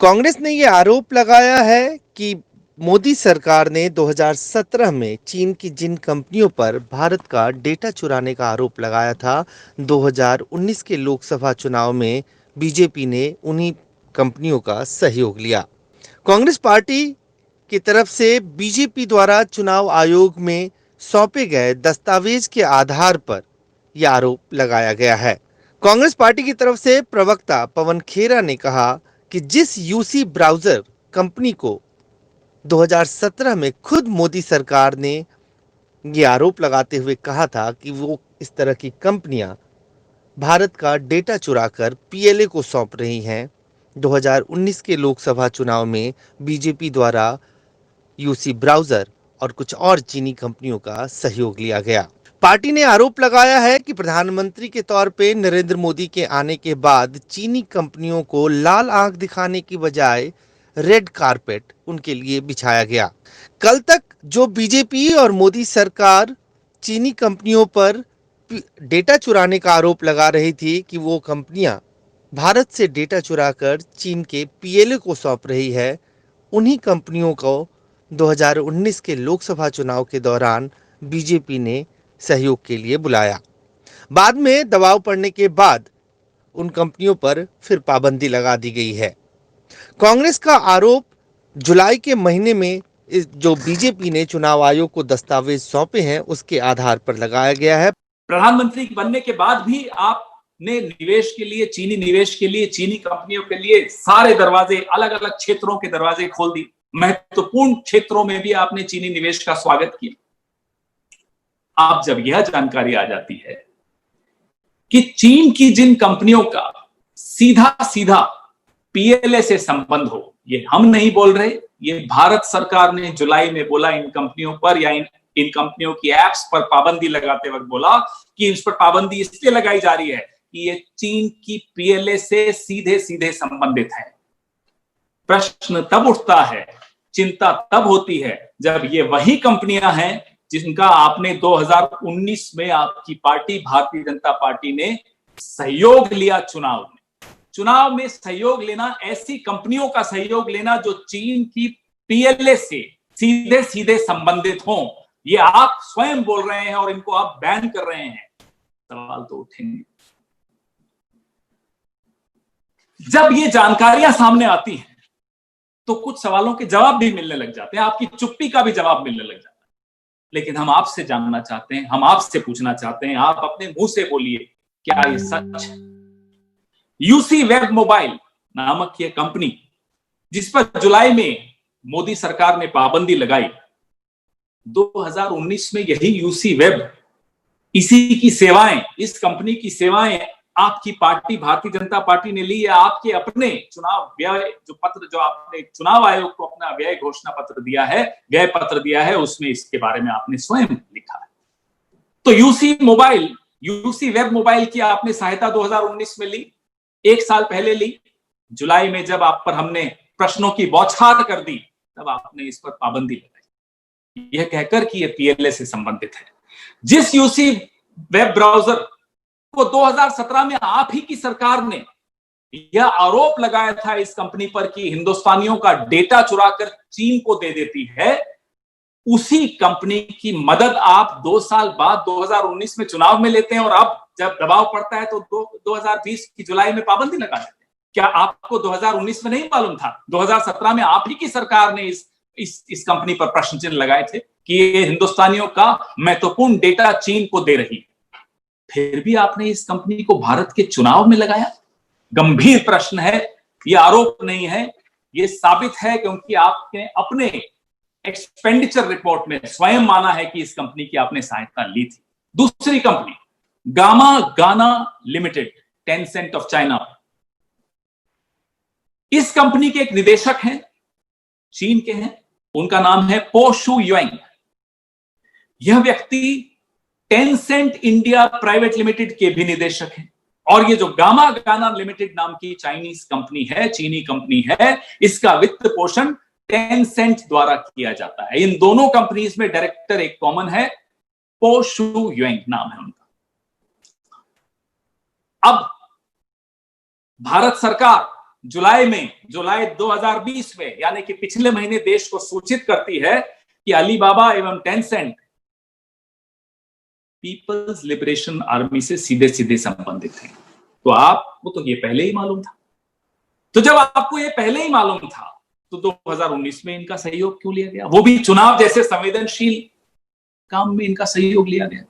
कांग्रेस ने ये आरोप लगाया है कि मोदी सरकार ने 2017 में चीन की जिन कंपनियों पर भारत का डेटा चुराने का आरोप लगाया था, 2019 के लोकसभा चुनाव में बीजेपी ने उन्हीं कंपनियों का सहयोग लिया। कांग्रेस पार्टी की तरफ से बीजेपी द्वारा चुनाव आयोग में सौंपे गए दस्तावेज के आधार पर यह आरोप लगाया गया है। कांग्रेस पार्टी की तरफ से प्रवक्ता पवन खेरा ने कहा कि जिस यूसी ब्राउजर कंपनी को 2017 में खुद मोदी सरकार ने ये आरोप लगाते हुए कहा था कि वो इस तरह की कंपनियां भारत का डेटा चुराकर पीएलए को सौंप रही हैं, 2019 के लोकसभा चुनाव में बीजेपी द्वारा यूसी ब्राउजर और कुछ और चीनी कंपनियों का सहयोग लिया गया। पार्टी ने आरोप लगाया है कि प्रधानमंत्री के तौर पे नरेंद्र मोदी के आने के बाद चीनी कंपनियों को लाल आंख दिखाने की बजाय रेड कारपेट उनके लिए बिछाया गया। कल तक जो बीजेपी और मोदी सरकार चीनी कंपनियों पर डेटा चुराने का आरोप लगा रही थी कि वो कंपनियां भारत से डेटा चुराकर चीन के पीएलए को सौंप रही है, उन्हीं कंपनियों को 2019 के लोकसभा चुनाव के दौरान बीजेपी ने सहयोग के लिए बुलाया। बाद में दबाव पड़ने के बाद उन कंपनियों पर फिर पाबंदी लगा दी गई है। कांग्रेस का आरोप जुलाई के महीने में जो बीजेपी ने चुनाव आयोग को दस्तावेज सौंपे हैं उसके आधार पर लगाया गया है। प्रधानमंत्री बनने के बाद भी आपने निवेश के लिए, चीनी निवेश के लिए, चीनी कंपनियों के लिए सारे दरवाजे, अलग अलग क्षेत्रों के दरवाजे खोल दिए। महत्वपूर्ण क्षेत्रों में भी आपने चीनी निवेश का स्वागत किया। आप जब यह जानकारी आ जाती है कि चीन की जिन कंपनियों का सीधा सीधा पीएलए से संबंध हो, ये हम नहीं बोल रहे, ये भारत सरकार ने जुलाई में बोला इन कंपनियों पर, या इन कंपनियों की एप्स पर पाबंदी लगाते वक्त बोला कि इस पर पाबंदी इसलिए लगाई जा रही है कि ये चीन की पीएलए से सीधे सीधे संबंधित है। प्रश्न तब उठता है, चिंता तब होती है जब ये वही कंपनियां हैं जिनका आपने 2019 में आपकी पार्टी भारतीय जनता पार्टी ने सहयोग लिया। चुनाव में सहयोग लेना, ऐसी कंपनियों का सहयोग लेना जो चीन की पीएलए से सीधे सीधे संबंधित हों, ये आप स्वयं बोल रहे हैं और इनको आप बैन कर रहे हैं। सवाल तो उठेंगे। जब ये जानकारियां सामने आती हैं तो कुछ सवालों के जवाब भी मिलने लग जाते हैं, आपकी चुप्पी का भी जवाब मिलने लग जाता है। लेकिन हम आपसे जानना चाहते हैं, हम आपसे पूछना चाहते हैं, आप अपने मुंह से बोलिए, क्या ये सच है? यूसी वेब मोबाइल नामक ये कंपनी जिस पर जुलाई में मोदी सरकार ने पाबंदी लगाई, 2019 में यही यूसी वेब, इसी की सेवाएं, इस कंपनी की सेवाएं आपकी पार्टी भारतीय जनता पार्टी ने ली, या आपके अपने चुनाव व्यय जो पत्र, जो आपने चुनाव आयोग को अपना व्यय घोषणा पत्र दिया है, व्यय पत्र दिया है, उसमें इसके बारे में आपने स्वयं लिखा है। तो यूसी वेब मोबाइल की आपने सहायता 2019 में ली, एक साल पहले ली। जुलाई में जब आप पर हमने प्रश्नों की बौछार कर दी, तब आपने इस पर पाबंदी लगाई, यह कहकर कि यह पीएलए से संबंधित है। जिस यूसी वेब ब्राउजर को 2017 में आप ही की सरकार ने यह आरोप लगाया था इस कंपनी पर कि हिंदुस्तानियों का डेटा चुराकर चीन को दे देती है, उसी कंपनी की मदद आप 2 साल बाद 2019 में चुनाव में लेते हैं, और अब जब दबाव पड़ता है तो 2020 की जुलाई में पाबंदी लगा देते हैं। क्या आपको 2019 में नहीं मालूम था? 2017 में आप ही की सरकार ने इस कंपनी पर प्रश्न चिन्ह लगाए थे कि ये हिंदुस्तानियों का महत्वपूर्ण डेटा चीन को दे रही है, फिर भी आपने इस कंपनी को भारत के चुनाव में लगाया। गंभीर प्रश्न है, ये आरोप नहीं है, ये साबित है, क्योंकि आपने अपने एक्सपेंडिचर रिपोर्ट में स्वयं माना है कि इस कंपनी की आपने सहायता ली थी। दूसरी कंपनी गामा गाना लिमिटेड, टेंसेंट ऑफ चाइना, इस कंपनी के एक निदेशक हैं, चीन के हैं, उनका नाम है पो शू युएंग। यह व्यक्ति टेंसेंट इंडिया प्राइवेट लिमिटेड के भी निदेशक हैं, और ये जो गामा गाना लिमिटेड नाम की चाइनीज कंपनी है, चीनी कंपनी है, इसका वित्त पोषण टेंसेंट द्वारा किया जाता है। इन दोनों कंपनीज में डायरेक्टर एक कॉमन है, पो शू युएंग नाम है उनका। अब भारत सरकार जुलाई 2020 में, यानी कि पिछले महीने देश को सूचित करती है कि अलीबाबा एवं टेंसेंट पीपल्स लिबरेशन आर्मी से सीधे सीधे संबंधित हैं। तो आपको तो ये पहले ही मालूम था। तो जब आपको ये पहले ही मालूम था तो 2019 में इनका सहयोग क्यों लिया गया, वो भी चुनाव जैसे संवेदनशील काम में इनका सहयोग लिया गया।